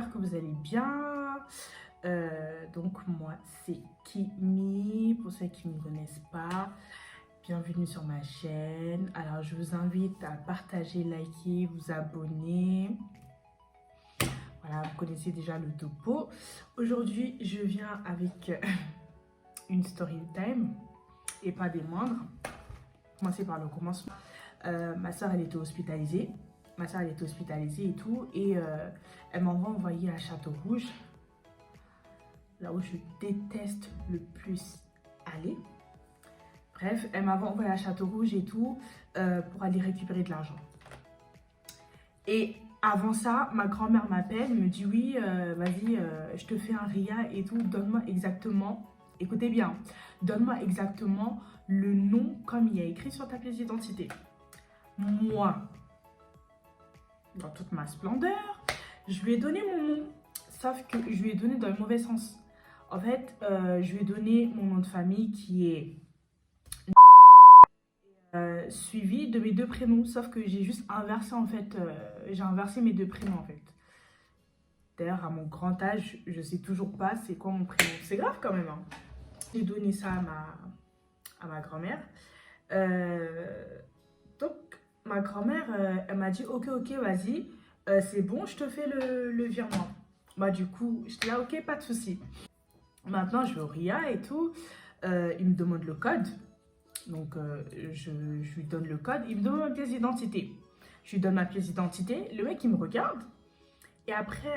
j'espère que vous allez bien. Donc moi c'est Kimi, pour ceux qui ne me connaissent pas, bienvenue sur ma chaîne. Alors je vous invite à partager, liker, vous abonner. Voilà, vous connaissez déjà le topo. Aujourd'hui je viens avec une story time et pas des moindres. Commencer par le commencement. Ma soeur elle était hospitalisée. Ma soeur elle était hospitalisée et tout, et elle m'envoie envoyer à Château Rouge, là où je déteste le plus aller. Bref, elle m'avait envoyé à Château Rouge et tout pour aller récupérer de l'argent. Et avant ça, ma grand-mère m'appelle, me dit oui, vas-y, je te fais un RIA et tout, donne-moi exactement, écoutez bien, donne-moi exactement le nom comme il y a écrit sur ta pièce d'identité. Moi, dans toute ma splendeur, je lui ai donné mon nom, sauf que je lui ai donné dans le mauvais sens. En fait, je lui ai donné mon nom de famille qui est suivi de mes deux prénoms, sauf que j'ai juste inversé en fait, j'ai inversé mes deux prénoms en fait. D'ailleurs, à mon grand âge, je sais toujours pas c'est quoi mon prénom. C'est grave quand même, hein. J'ai donné ça à ma grand-mère. Donc, ma grand-mère, elle m'a dit ok, vas-y, c'est bon, je te fais le virement. Bah, du coup, j'étais là, ok, pas de souci. Maintenant, je vais au RIA et tout. Il me demande le code. Donc, je lui donne le code. Il me demande ma pièce d'identité. Je lui donne ma pièce d'identité. Le mec, il me regarde. Et après,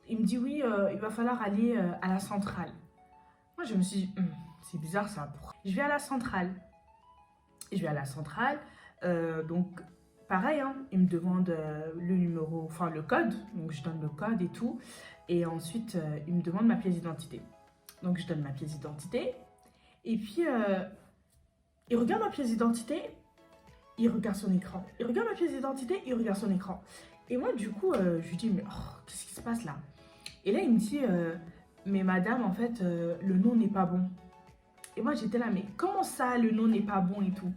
il me dit oui, il va falloir aller à la centrale. Moi, je me suis dit, c'est bizarre ça. Je vais à la centrale. Je vais à la centrale. Donc, pareil, hein, il me demande le numéro, enfin le code. Donc, je donne le code et tout. Et ensuite, il me demande ma pièce d'identité. Donc, je donne ma pièce d'identité. Et puis, il regarde ma pièce d'identité. Il regarde son écran. Il regarde ma pièce d'identité. Il regarde son écran. Et moi, du coup, je lui dis, mais qu'est-ce qui se passe là? Et là, il me dit, mais madame, en fait, le nom n'est pas bon. Et moi, j'étais là, mais comment ça, le nom n'est pas bon et tout?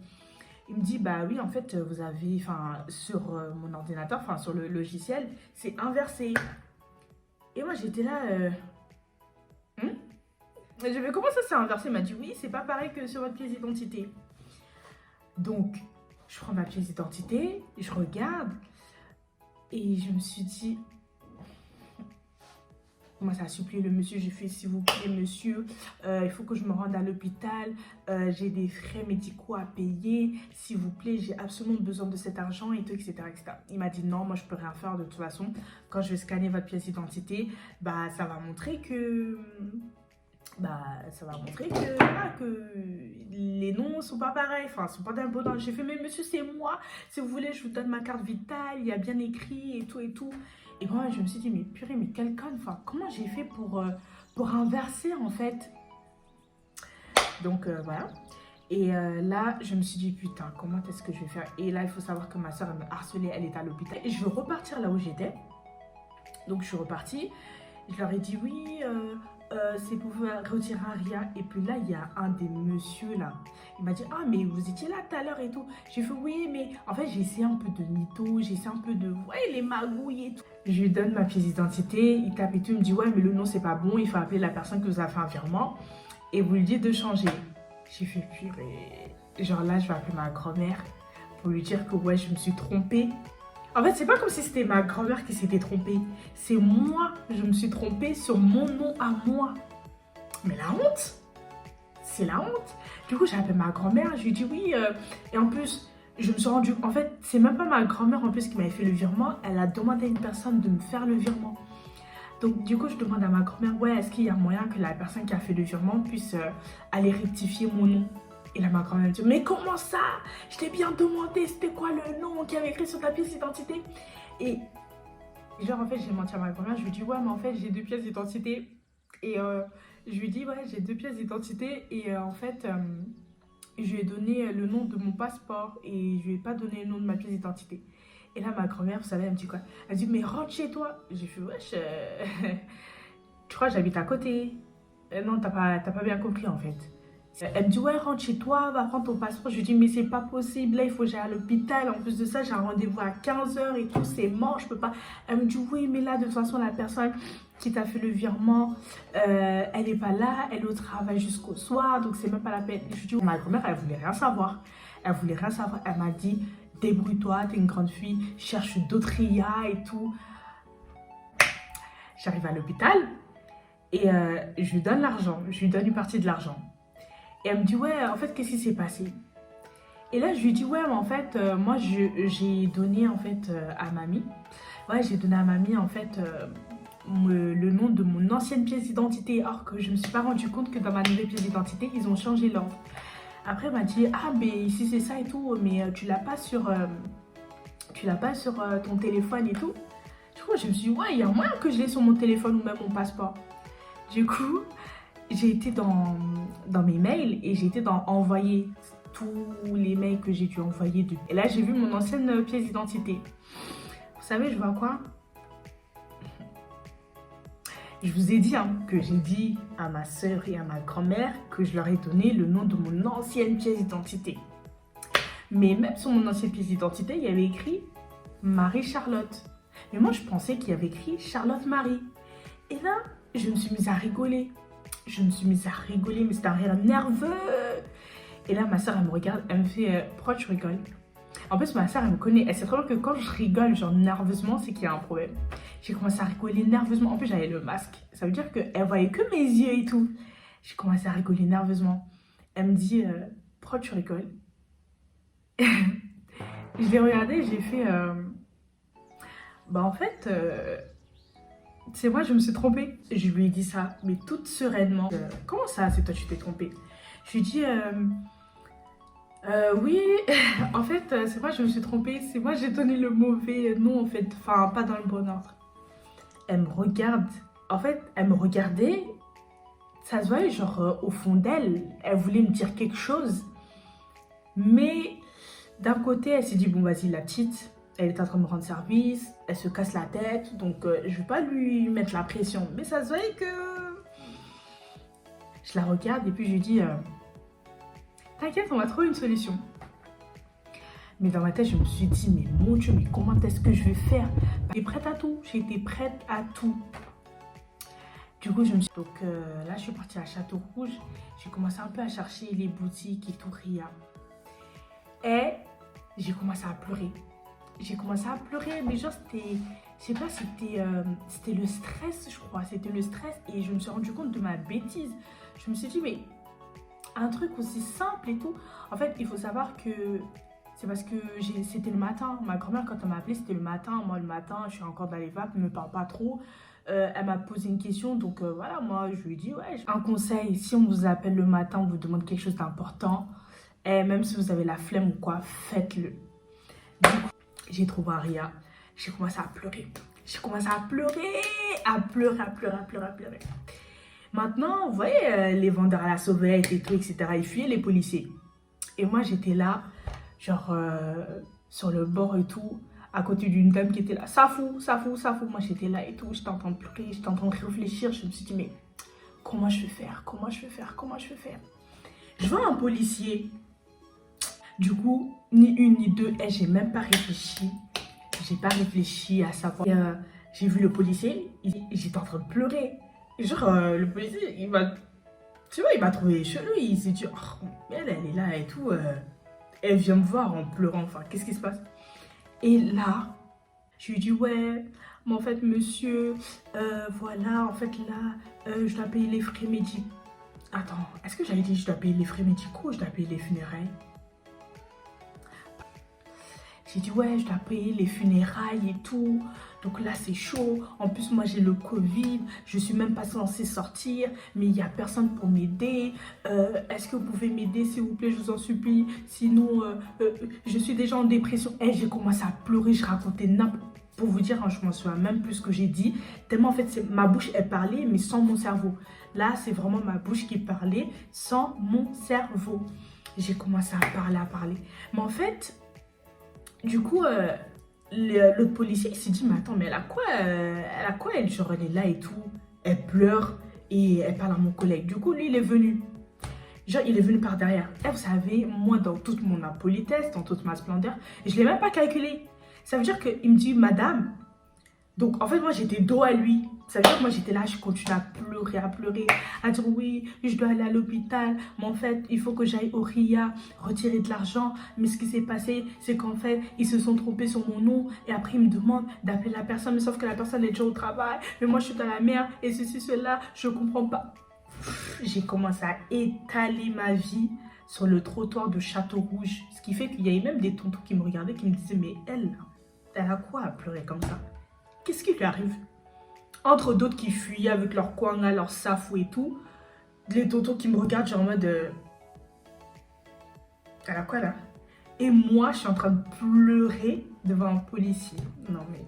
Il me dit, bah oui, en fait, vous avez, enfin, sur mon ordinateur, enfin, sur le logiciel, c'est inversé. Et moi, j'étais là, je vais comment ça, c'est inversé? Il m'a dit, oui, c'est pas pareil que sur votre pièce d'identité. Donc, je prends ma pièce d'identité, je regarde, et je me suis dit, moi, ça a supplié le monsieur. J'ai fait, s'il vous plaît, monsieur, il faut que je me rende à l'hôpital. J'ai des frais médicaux à payer. S'il vous plaît, j'ai absolument besoin de cet argent et tout, etc., etc. Il m'a dit non, moi, je peux rien faire de toute façon. Quand je vais scanner votre pièce d'identité, bah, ça va montrer que... voilà, que les noms sont pas pareils, enfin, sont pas d'un bon ordre. J'ai fait, mais monsieur, c'est moi. Si vous voulez, je vous donne ma carte vitale. Il y a bien écrit et tout et tout. Et moi, je me suis dit, mais purée, mais quel con, enfin, comment j'ai fait pour inverser, en fait? Donc, voilà. Et là, je me suis dit, putain, comment est-ce que je vais faire? Et là, il faut savoir que ma soeur, elle me harcelait, elle est à l'hôpital. Et je veux repartir là où j'étais. Donc, je suis repartie. Je leur ai dit, oui, c'est pour vous retirer un RIA. Et puis là, il y a un des messieurs là. Il m'a dit, ah, mais vous étiez là tout à l'heure et tout. J'ai fait, oui, mais en fait, j'ai essayé un peu de mytho, j'ai essayé un peu de, ouais, les magouilles et tout. Je lui donne ma pièce d'identité, il tape et tout, il me dit, ouais, mais le nom, c'est pas bon, il faut appeler la personne qui vous a fait un virement et vous lui dites de changer. J'ai fait, purée. Genre là, je vais appeler ma grand-mère pour lui dire que, ouais, je me suis trompée. En fait, c'est pas comme si c'était ma grand-mère qui s'était trompée. C'est moi, je me suis trompée sur mon nom à moi. Mais la honte! C'est la honte! Du coup, j'ai appelé ma grand-mère, je lui ai dit oui. Et en plus, je me suis rendue... En fait, c'est même pas ma grand-mère en plus qui m'avait fait le virement. Elle a demandé à une personne de me faire le virement. Donc, du coup, je demande à ma grand-mère, ouais, est-ce qu'il y a moyen que la personne qui a fait le virement puisse aller rectifier mon nom? Et là, ma grand-mère me dit, mais comment ça? Je t'ai bien demandé, c'était quoi le nom qui avait écrit sur ta pièce d'identité? Et genre, en fait, j'ai menti à ma grand-mère. Je lui ai dit, ouais, mais en fait, j'ai deux pièces d'identité. Et je lui ai dit, ouais, j'ai deux pièces d'identité. Et en fait, je lui ai donné le nom de mon passeport. Et je lui ai pas donné le nom de ma pièce d'identité. Et là, ma grand-mère, vous savez, elle me dit quoi? Elle dit, mais rentre chez toi. J'ai fait, wesh, tu crois que j'habite à côté? Non, t'as pas bien compris, en fait. Elle me dit, ouais, rentre chez toi, va prendre ton passeport. Je lui dis, mais c'est pas possible, là, il faut que j'aille à l'hôpital. En plus de ça, j'ai un rendez-vous à 15 h et tout, c'est mort, je peux pas. Elle me dit, oui, mais là, de toute façon, la personne qui t'a fait le virement, elle est pas là, elle est au travail jusqu'au soir, donc c'est même pas la peine. Je lui dis, ma grand-mère, elle voulait rien savoir. Elle voulait rien savoir. Elle m'a dit, débrouille-toi, t'es une grande fille, cherche d'autres RIA et tout. J'arrive à l'hôpital et je lui donne l'argent, je lui donne une partie de l'argent. Et elle me dit, ouais, en fait, qu'est-ce qui s'est passé? Et là, je lui dis, ouais, mais en fait, moi, j'ai donné, en fait, à mamie. Ouais, j'ai donné à mamie, en fait, le nom de mon ancienne pièce d'identité. Or que je me suis pas rendu compte que dans ma nouvelle pièce d'identité, ils ont changé l'ordre. Après, elle m'a dit, ah, mais ici, c'est ça et tout, mais tu l'as pas sur, ton téléphone et tout. Du coup, je me suis dit, ouais, il y a moyen que je l'ai sur mon téléphone ou même mon passeport. Du coup, j'ai été dans mes mails et j'ai été dans envoyer tous les mails que j'ai dû envoyer. Et là, j'ai vu mon ancienne pièce d'identité. Vous savez, je vois quoi? Je vous ai dit que j'ai dit à ma soeur et à ma grand-mère que je leur ai donné le nom de mon ancienne pièce d'identité. Mais même sur mon ancienne pièce d'identité, il y avait écrit Marie-Charlotte. Mais moi, je pensais qu'il y avait écrit Charlotte-Marie. Et là, je me suis mise à rigoler. Mais c'était un rire nerveux. Et là, ma soeur, elle me regarde, elle me fait pourquoi tu rigoles? En plus, ma soeur, elle me connaît. Elle sait très bien que quand je rigole, genre nerveusement, c'est qu'il y a un problème. J'ai commencé à rigoler nerveusement. En plus, j'avais le masque. Ça veut dire qu'elle voyait que mes yeux et tout. J'ai commencé à rigoler nerveusement. Elle me dit pourquoi tu rigoles? Je l'ai regardé, j'ai fait bah en fait, c'est moi, je me suis trompée. Je lui ai dit ça, mais toute sereinement. Comment ça, c'est toi, tu t'es trompée? Je lui ai dit, oui, en fait, c'est moi, je me suis trompée. C'est moi, j'ai donné le mauvais nom, en fait. Enfin, pas dans le bon ordre. Elle me regarde. En fait, elle me regardait. Ça se voyait, genre, au fond d'elle, elle voulait me dire quelque chose. Mais d'un côté, elle s'est dit, bon, vas-y, la petite, elle est en train de me rendre service, elle se casse la tête, donc je vais pas lui mettre la pression. Mais ça se voyait que... Je la regarde et puis je lui dis, t'inquiète, on va trouver une solution. Mais dans ma tête, je me suis dit, mais mon Dieu, mais comment est-ce que je vais faire? J'étais prête à tout, j'étais prête à tout. Du coup, je me suis... Donc là, je suis partie à Château Rouge, j'ai commencé un peu à chercher les boutiques et tout, RIA. Et j'ai commencé à pleurer. Mais genre c'était, je sais pas, c'était le stress, je crois. C'était le stress et je me suis rendu compte de ma bêtise. Je me suis dit, mais un truc aussi simple et tout. En fait, il faut savoir que c'est parce que c'était le matin. Ma grand-mère, quand elle m'a appelée, c'était le matin. Moi, le matin, je suis encore dans les vapes, elle ne me parle pas trop. Elle m'a posé une question, donc voilà, moi, je lui ai dit, ouais, un conseil, si on vous appelle le matin, on vous demande quelque chose d'important, et même si vous avez la flemme ou quoi, faites-le. Du coup, j'ai trouvé un RIA. J'ai commencé à pleurer. À pleurer. Maintenant, vous voyez, les vendeurs à la sauvette et tout, etc., ils fuyaient les policiers. Et moi, j'étais là, genre, sur le bord et tout, à côté d'une dame qui était là. Ça fout. Moi, j'étais là et tout, j'étais en train de pleurer, j'étais en train de réfléchir. Je me suis dit, mais comment je vais faire? Je vois un policier. Du coup, ni une ni deux, et j'ai même pas réfléchi. À savoir. J'ai vu le policier, j'étais en train de pleurer. Et genre, le policier, il m'a trouvé chelou. Il s'est dit, oh, elle est là et tout. Elle vient me voir en pleurant. Enfin, qu'est-ce qui se passe? Et là, je lui dis, ouais, mais en fait, monsieur, voilà, en fait, là, je dois payer les frais médicaux. Attends, est-ce que j'avais dit je dois payer les frais médicaux ou je dois payer les funérailles? J'ai dit, ouais, je dois payer les funérailles et tout. Donc là, c'est chaud. En plus, moi, j'ai le Covid. Je suis même pas censée sortir. Mais il n'y a personne pour m'aider. Est-ce que vous pouvez m'aider, s'il vous plaît? Je vous en supplie. Sinon, je suis déjà en dépression. Et j'ai commencé à pleurer. Je racontais n'importe quoi. Pour vous dire, je m'en souviens même plus ce que j'ai dit. Tellement, en fait, ma bouche, elle parlait, mais sans mon cerveau. Là, c'est vraiment ma bouche qui parlait sans mon cerveau. J'ai commencé à parler. Mais en fait... Du coup, l'autre policier il s'est dit, mais attends, mais elle a quoi, elle, genre elle est là et tout, elle pleure et elle parle à mon collègue. Du coup, lui, il est venu. Genre, il est venu par derrière. Et vous savez, moi, dans toute mon impolitesse, dans toute ma splendeur, je ne l'ai même pas calculé. Ça veut dire qu'il me dit, madame. Donc, en fait, moi, j'étais dos à lui. Ça veut dire que moi, j'étais là, je continue à pleurer, à dire oui, je dois aller à l'hôpital. Mais en fait, il faut que j'aille au RIA, retirer de l'argent. Mais ce qui s'est passé, c'est qu'en fait, ils se sont trompés sur mon nom. Et après, ils me demandent d'appeler la personne. Mais sauf que la personne est déjà au travail. Mais moi, je suis dans la merde. Et ceci, cela, je ne comprends pas. J'ai commencé à étaler ma vie sur le trottoir de Château-Rouge. Ce qui fait qu'il y avait même des tontons qui me regardaient, qui me disaient, mais elle a quoi à pleurer comme ça? Qu'est-ce qui lui arrive? Entre d'autres qui fuyaient avec leur kwanga, leur safou et tout. Les tontons qui me regardent genre en mode... elle a quoi là? Et moi, je suis en train de pleurer devant un policier. Non mais...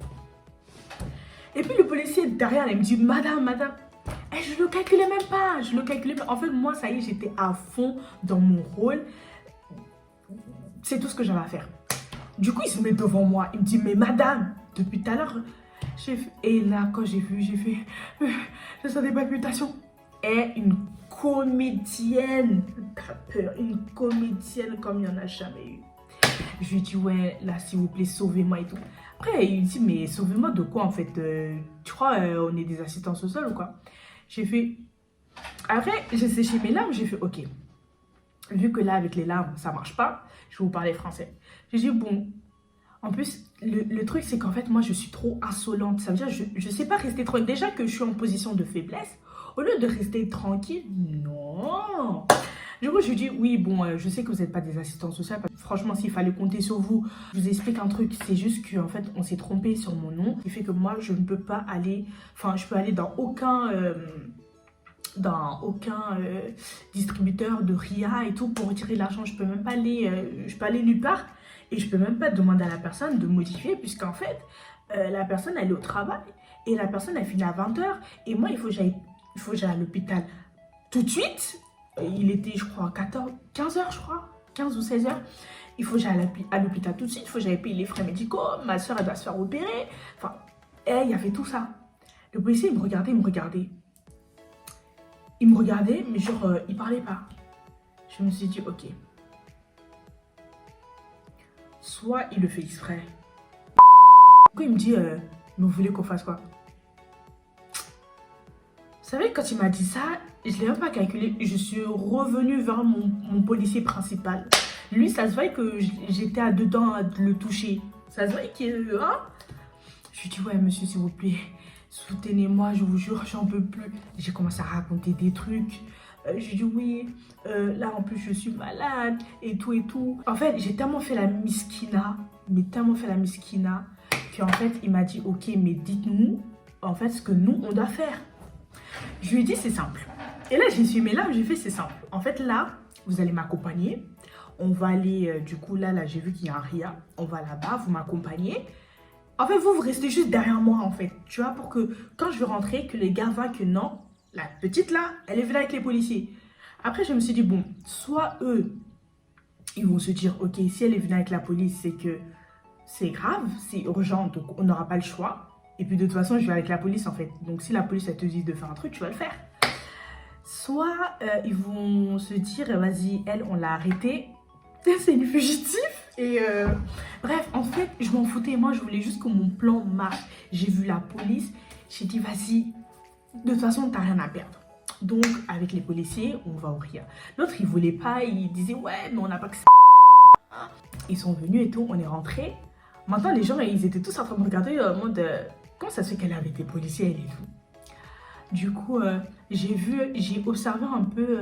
Et puis le policier derrière, il me dit, madame, madame. Et je le calculais même pas. Je le calculais pas. En fait, moi, ça y est, j'étais à fond dans mon rôle. C'est tout ce que j'avais à faire. Du coup, il se met devant moi. Il me dit, mais madame, depuis tout à l'heure... Et là, quand j'ai vu, j'ai fait... je sens des palpitations. Et une comédienne, t'as peur, une comédienne comme il n'y en a jamais eu. Je lui dis, ouais, là, s'il vous plaît, sauvez-moi et tout. Après, il dit, mais sauvez-moi de quoi, en fait? Tu crois, on est des assistants sociaux ou quoi? J'ai fait... Après, j'ai séché mes larmes, j'ai fait, ok. Vu que là, avec les larmes, ça marche pas, je vais vous parler français. J'ai dit, bon... En plus, le truc, c'est qu'en fait, moi, je suis trop insolente. Ça veut dire, je sais pas rester tranquille. Déjà que je suis en position de faiblesse, au lieu de rester tranquille, non. Du coup, je lui dis, oui, bon, je sais que vous n'êtes pas des assistants sociaux. Franchement, s'il fallait compter sur vous, je vous explique un truc. C'est juste qu'en fait, on s'est trompé sur mon nom. Ce qui fait que moi, je ne peux pas aller... Enfin, je peux aller dans aucun... distributeur de RIA et tout pour retirer l'argent. Je peux même pas aller... je peux aller nulle part. Et je peux même pas demander à la personne de modifier puisqu'en fait, la personne, elle est au travail. Et la personne, elle finit à 20 h. Et moi, il faut que j'aille à l'hôpital tout de suite. Il était, je crois, 15 h, je crois. 15 ou 16 h. Il faut que j'aille à l'hôpital tout de suite. Il faut que j'aille payer les frais médicaux. Ma soeur, elle doit se faire opérer. Enfin, il y avait tout ça. Le policier, il me regardait. Il me regardait, mais genre, il parlait pas. Je me suis dit, ok. Soit il le fait exprès. Pourquoi il me dit, mais vous voulez qu'on fasse quoi? Vous savez, quand il m'a dit ça, je ne l'ai même pas calculé. Je suis revenue vers mon policier principal. Lui, ça se voit que j'étais à dedans de le toucher. Ça se voit qu'il... Hein? Je lui dis, ouais, monsieur, s'il vous plaît, soutenez-moi, je vous jure, j'en peux plus. J'ai commencé à raconter des trucs. Je dis oui, là en plus je suis malade et tout et tout. En fait, j'ai tellement fait la miskina, qu'en fait il m'a dit ok, mais dites-nous en fait ce que nous on doit faire. Je lui ai dit c'est simple. Et là j'ai suivi mes larmes, j'ai fait c'est simple. En fait là, vous allez m'accompagner. On va aller, du coup là j'ai vu qu'il y a un RIA. On va là-bas, vous m'accompagnez. En fait vous restez juste derrière moi en fait. Tu vois, pour que quand je vais rentrer, que les gars voient que non. La petite là, elle est venue avec les policiers. Après, je me suis dit, bon, soit eux, ils vont se dire, ok, si elle est venue avec la police, c'est que c'est grave, c'est urgent, donc on n'aura pas le choix. Et puis de toute façon, je vais avec la police en fait. Donc si la police, elle te dit de faire un truc, tu vas le faire. Soit ils vont se dire, vas-y, elle, on l'a arrêtée. C'est une fugitive. Et bref, en fait, je m'en foutais. Moi, je voulais juste que mon plan marche. J'ai vu la police. J'ai dit, vas-y. De toute façon, t'as rien à perdre. Donc, avec les policiers, on va au RIA. L'autre, il voulait pas, il disait, ouais, mais on n'a pas que ça. Ils sont venus et tout, on est rentrés. Maintenant, les gens, ils étaient tous en train de me regarder en mode, comment ça se fait qu'elle est avec des policiers, elle et tout. Du coup, j'ai observé un peu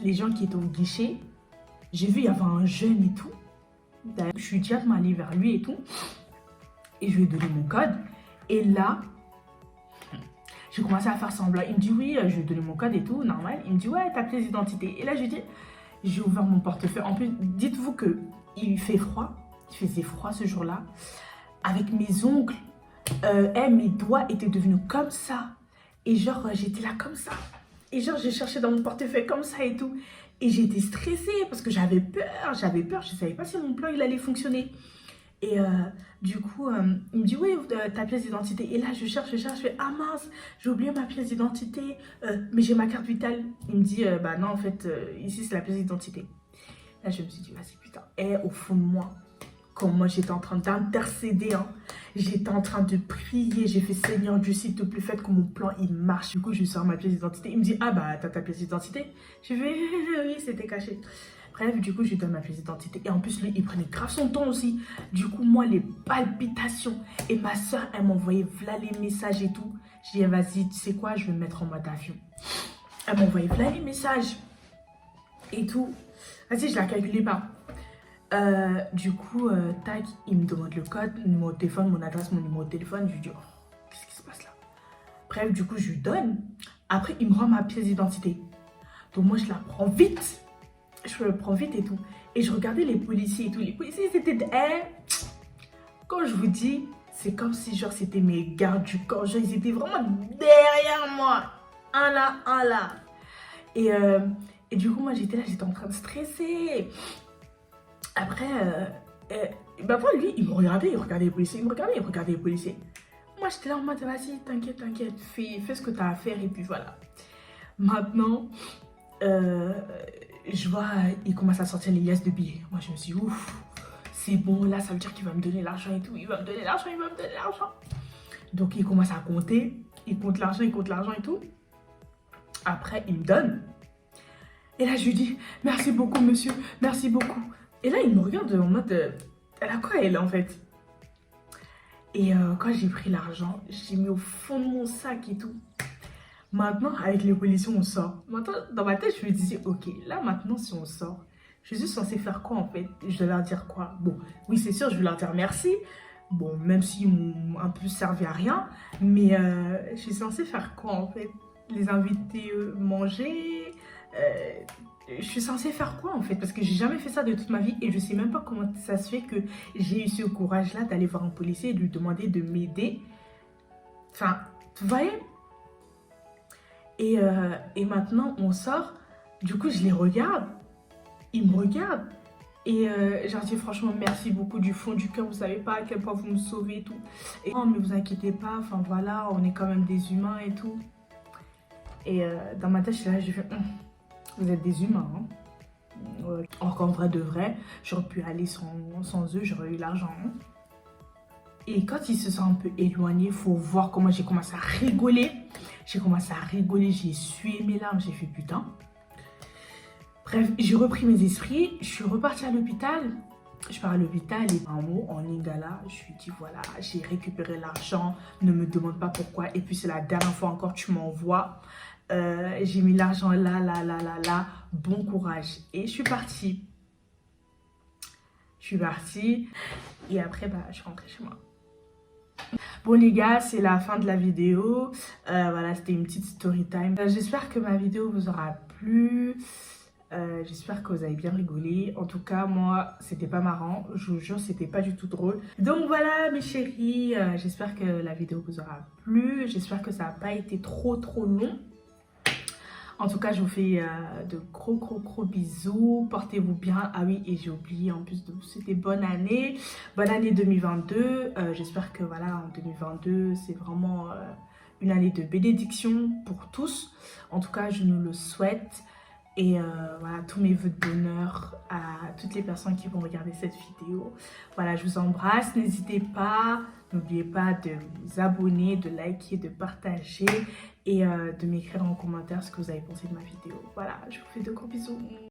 les gens qui étaient au guichet. J'ai vu, il y avait un jeune et tout. Je suis directement allée vers lui et tout. Et je lui ai donné mon code. Et là, j'ai commencé à faire semblant. Il me dit oui, je lui ai donné mon code et tout, normal. Il me dit ouais, ta pièce d'identité. Et là, je lui dis, j'ai ouvert mon portefeuille. En plus, dites-vous qu'il fait froid. Il faisait froid ce jour-là. Avec mes ongles, mes doigts étaient devenus comme ça. Et genre, j'étais là comme ça. Et genre, j'ai cherché dans mon portefeuille comme ça et tout. Et j'étais stressée parce que j'avais peur. Je ne savais pas si mon plan, il allait fonctionner. Et du coup, il me dit, oui, ta pièce d'identité. Et là, je cherche, je fais, ah mince, j'ai oublié ma pièce d'identité, mais j'ai ma carte vitale. Il me dit, bah non, en fait, ici, c'est la pièce d'identité. Là, je me suis dit, vas-y, putain. Et au fond de moi, quand moi, j'étais en train d'intercéder, hein, j'étais en train de prier, j'ai fait, Seigneur Dieu, s'il te plaît, faites que mon plan, il marche. Du coup, je sors ma pièce d'identité. Il me dit, ah bah, t'as ta pièce d'identité. Je fais, oui, c'était caché. Bref, du coup, je lui donne ma pièce d'identité. Et en plus, lui, il prenait grave son temps aussi. Du coup, moi, les palpitations. Et ma soeur, elle m'envoyait voilà les messages et tout. Je dis, vas-y, tu sais quoi, je vais me mettre en mode avion. Elle m'envoyait voilà les messages et tout. Vas-y, je la calculais pas. Du coup, tac, il me demande le code, mon numéro de téléphone, mon adresse, mon numéro de téléphone. Je lui dis, oh, qu'est-ce qui se passe là? Bref, du coup, je lui donne. Après, il me rend ma pièce d'identité. Donc, moi, je la prends vite. Je le prends vite et tout. Et je regardais les policiers et tout. Les policiers, c'était... quand je vous dis, c'est comme si, genre, c'était mes gardes du corps. Genre, ils étaient vraiment derrière moi. Un là, un là. Et du coup, moi, j'étais là, j'étais en train de stresser. Après, bah, moi, lui, il me regardait, il regardait les policiers. Il me regardait, il regardait les policiers. Moi, j'étais là en mode, vas-y, t'inquiète, t'inquiète. Fais ce que t'as à faire et puis voilà. Maintenant... je vois, il commence à sortir les liasses de billets. Moi, je me suis dit, ouf, c'est bon, là, ça veut dire qu'il va me donner l'argent et tout. Il va me donner l'argent, il va me donner l'argent. Donc, il commence à compter. Il compte l'argent et tout. Après, il me donne. Et là, je lui dis, merci beaucoup, monsieur, merci beaucoup. Et là, il me regarde en mode, elle a quoi, elle, en fait? Et quand j'ai pris l'argent, j'ai mis au fond de mon sac et tout. Maintenant, avec les policiers, on sort. Maintenant, dans ma tête, je me disais, ok, là, maintenant, si on sort, je suis censée faire quoi, en fait? Je dois leur dire quoi? Bon, oui, c'est sûr, je vais leur dire merci. Bon, même s'ils m'ont un peu servi à rien. Mais je suis censée faire quoi, en fait? Les inviter manger? Je suis censée faire quoi, en fait? Parce que j'ai jamais fait ça de toute ma vie. Et je sais même pas comment ça se fait que j'ai eu ce courage-là d'aller voir un policier et de lui demander de m'aider. Enfin, vous voyez? Et maintenant, on sort. Du coup, je les regarde. Ils me regardent. Et je leur dis franchement, merci beaucoup du fond du cœur. Vous savez pas à quel point vous me sauvez et tout. Et non, mais vous inquiétez pas. Enfin voilà, on est quand même des humains et tout. Et dans ma tête, je suis là, je fais, vous êtes des humains. Hein. Or qu'en vrai de vrai, j'aurais pu aller sans eux, j'aurais eu l'argent. Hein. Et quand il se sent un peu éloigné, il faut voir comment j'ai commencé à rigoler. J'ai commencé à rigoler, j'ai sué mes larmes, j'ai fait putain. Bref, j'ai repris mes esprits, je suis repartie à l'hôpital. Je pars à l'hôpital et un mot en lingala, je lui dis voilà, j'ai récupéré l'argent, ne me demande pas pourquoi. Et puis c'est la dernière fois encore, tu m'envoies. J'ai mis l'argent là, bon courage. Et je suis partie. Et après, bah, je suis rentrée chez moi. Bon les gars, c'est la fin de la vidéo. Voilà, c'était une petite story time. J'espère que ma vidéo vous aura plu. J'espère que vous avez bien rigolé. En tout cas, moi, c'était pas marrant. Je vous jure, c'était pas du tout drôle. Donc voilà, mes chéris. J'espère que la vidéo vous aura plu. J'espère que ça n'a pas été trop long. En tout cas, je vous fais de gros bisous. Portez-vous bien. Ah oui, et j'ai oublié en plus de vous souhaiter bonne année. Bonne année 2022. J'espère que voilà, en 2022, c'est vraiment une année de bénédiction pour tous. En tout cas, je nous le souhaite. Et voilà, tous mes vœux de bonheur à toutes les personnes qui vont regarder cette vidéo. Voilà, je vous embrasse. N'hésitez pas, n'oubliez pas de vous abonner, de liker, de partager et de m'écrire en commentaire ce que vous avez pensé de ma vidéo. Voilà, je vous fais de gros bisous.